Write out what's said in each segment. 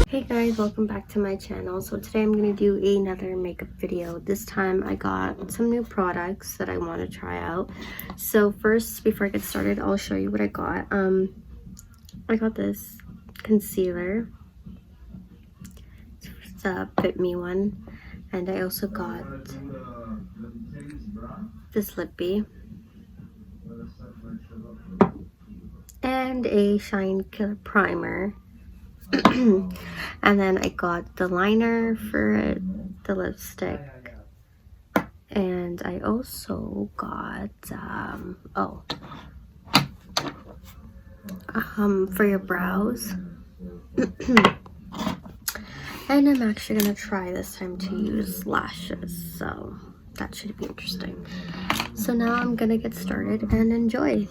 Hey guys, welcome back to my channel. So today I'm going to do another makeup video. This time I got some new products that I want to try out. So first, before I get started, I'll show you what I got. I got this concealer. It's a FitMe one. And I also got this lippy. And a Shine Killer primer. And then I got the liner for it, the lipstick, and I also got for your brows. And I'm actually gonna try this time to use lashes, so that should be interesting. So now I'm gonna get started and enjoy.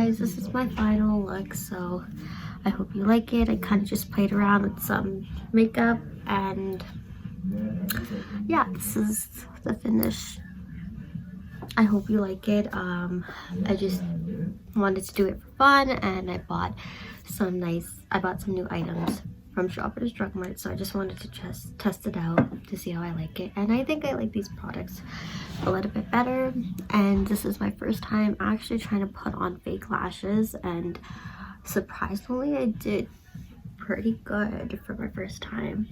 guys, this is my final look, so I hope you like it. I kind of just played around with some makeup, and yeah, this is the finish. I hope you like it. I just wanted to do it for fun, and I bought some new items from ShopperDrug Mart, so I just wanted to just test it out to see how I like it. And I think I like these products a little bit better, and this is my first time actually trying to put on fake lashes, and surprisingly I did pretty good for my first time.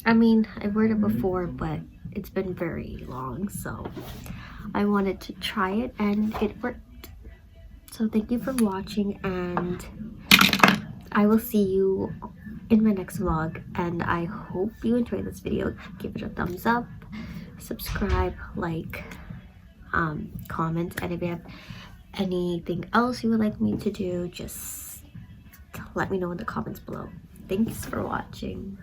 I mean, I've worn it before, but it's been very long, so I wanted to try it and it worked. So thank you for watching, and I will see you in my next vlog, and I hope you enjoyed this video. Give it a thumbs up, subscribe, like, comment, and if you have anything else you would like me to do, just let me know in the comments below. Thanks for watching.